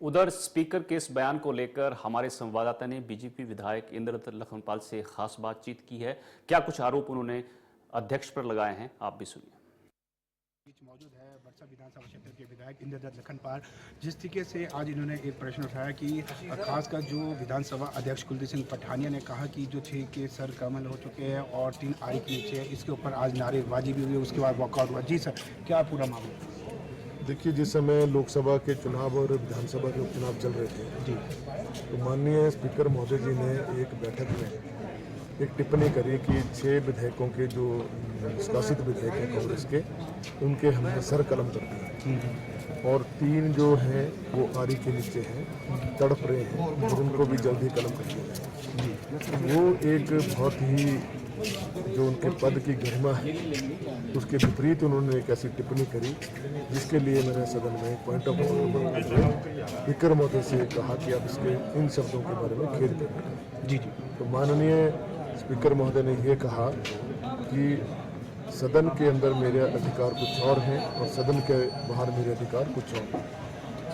उधर स्पीकर के इस बयान को लेकर हमारे संवाददाता ने बीजेपी विधायक इंद्रदत्त लखनपाल से खास बातचीत की है। क्या कुछ आरोप उन्होंने अध्यक्ष पर लगाए हैं, आप भी सुनिए। मौजूद है बरसा विधानसभा क्षेत्र के विधायक इंद्रदत्त लखनपाल। जिस तरीके से आज इन्होंने एक प्रश्न उठाया कि खासकर जो विधानसभा अध्यक्ष कुलदीप सिंह पठानिया ने कहा कि जो 6 के सर कमल हो चुके हैं और 3 आरी के नीचे है, इसके ऊपर आज नारेबाजी भी हुई, उसके बाद वॉकआउट हुआ। जी सर, क्या पूरा मामला? देखिए, जिस समय लोकसभा के चुनाव और विधानसभा के उपचुनाव चल रहे थे जी, तो माननीय स्पीकर महोदय जी ने एक बैठक में एक टिप्पणी करी कि 6 विधेयकों के जो निष्कासित विधेयक हैं कांग्रेस के, उनके हमने सर कलम कर दिए और 3 जो हैं वो आरी के नीचे हैं, तड़प रहे हैं और उनको भी जल्दी कलम कर दिया जाए। वो एक बहुत ही जो उनके पद की गरिमा है उसके विपरीत उन्होंने एक ऐसी टिप्पणी करी जिसके लिए मैंने सदन में पॉइंट ऑफ ऑर्डर स्पीकर महोदय से कहा कि आप इसके इन शब्दों के बारे में खेद करें। जी जी। तो माननीय स्पीकर महोदय ने ये कहा कि सदन के अंदर मेरे अधिकार कुछ और हैं और सदन के बाहर मेरे अधिकार कुछ और हैं।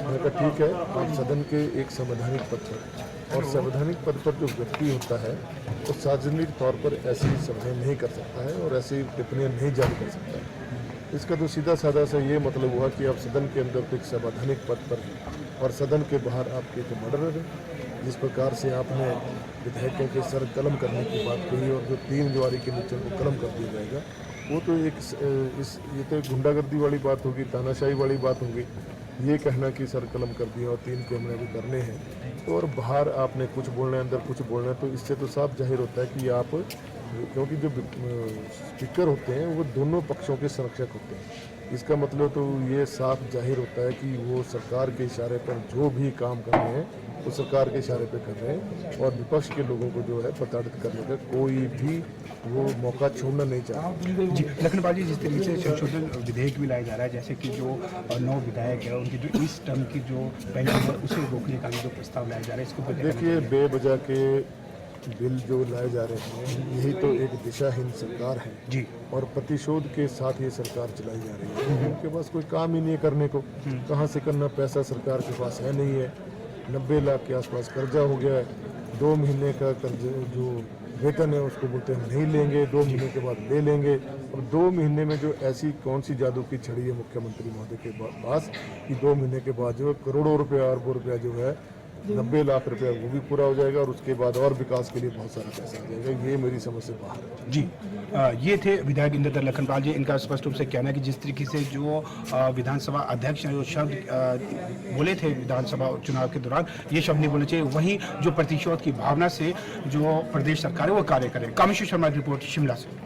मैंने कहा ठीक है, आप सदन के एक संवैधानिक पद पर और संवैधानिक पद पर जो व्यक्ति होता है वो सार्वजनिक तौर पर ऐसी सभाएं नहीं कर सकता है और ऐसी टिप्पणियां नहीं जारी कर सकता है। इसका तो सीधा साधा सा ये मतलब हुआ कि आप सदन के अंदर तो एक संवैधानिक पद पर हैं और सदन के बाहर आपके एक मर्डर है। जिस प्रकार से आपने विधेयकों के सर कलम करने की बात कही और जो 3 जो आरी के नीचे को कलम कर दिया जाएगा, वो तो ये तो एक गुंडागर्दी वाली बात होगी, तानाशाही वाली बात होगी। ये कहना कि सर कलम कर दिया और 3 के हमने अभी करने हैं तो और बाहर आपने कुछ बोलना है, अंदर कुछ बोलना है, तो इससे तो साफ जाहिर होता है कि आप, क्योंकि जो स्पीकर होते हैं वो दोनों पक्षों के संरक्षक होते हैं। इसका मतलब तो ये साफ जाहिर होता है कि वो सरकार के इशारे पर जो भी काम कर रहे हैं वो सरकार के इशारे पे कर रहे हैं और विपक्ष के लोगों को जो है प्रताड़ित करने का कोई भी वो मौका छोड़ना नहीं चाहता। जी लखनपाल जी, जिस तरीके से संशोधन विधेयक भी लाया जा रहा है, जैसे कि जो 9 विधायक है उनकी जो इस टर्म की जो पेंशन है उसे रोकने का भी जो प्रस्ताव लाया जा रहा है, इसको देखिए, बेवजह के बिल जो लाए जा रहे हैं यही तो एक दिशाहीन सरकार है जी, और प्रतिशोध के साथ ये सरकार चलाई जा रही है। उनके पास कोई काम ही नहीं है करने को, कहाँ से करना, पैसा सरकार के पास है नहीं है। 90 लाख के आसपास कर्जा हो गया है। 2 महीने का कर्ज जो वेतन है उसको बोलते हैं नहीं लेंगे, 2 महीने के बाद ले लेंगे। और 2 महीने में जो ऐसी कौन सी जादू की छड़ी है मुख्यमंत्री महोदय के पास कि 2 महीने के बाद जो करोड़ों रुपया, अरबों रुपया जो है, 90 लाख रुपया वो भी पूरा हो जाएगा और उसके बाद और विकास के लिए बहुत सारा पैसा आ जाएगा। ये मेरी समझ से बाहर है। जी, ये थे विधायक इंद्रदत्त लखनपाल जी। इनका स्पष्ट रूप से कहना है कि जिस तरीके से जो विधानसभा अध्यक्ष ने जो शब्द बोले थे विधानसभा चुनाव के दौरान, ये शब्द नहीं बोलने चाहिए। वहीं जो प्रतिशोध की भावना से जो प्रदेश सरकार है वो कार्य करे। कामेश्वर शर्मा की रिपोर्ट शिमला से।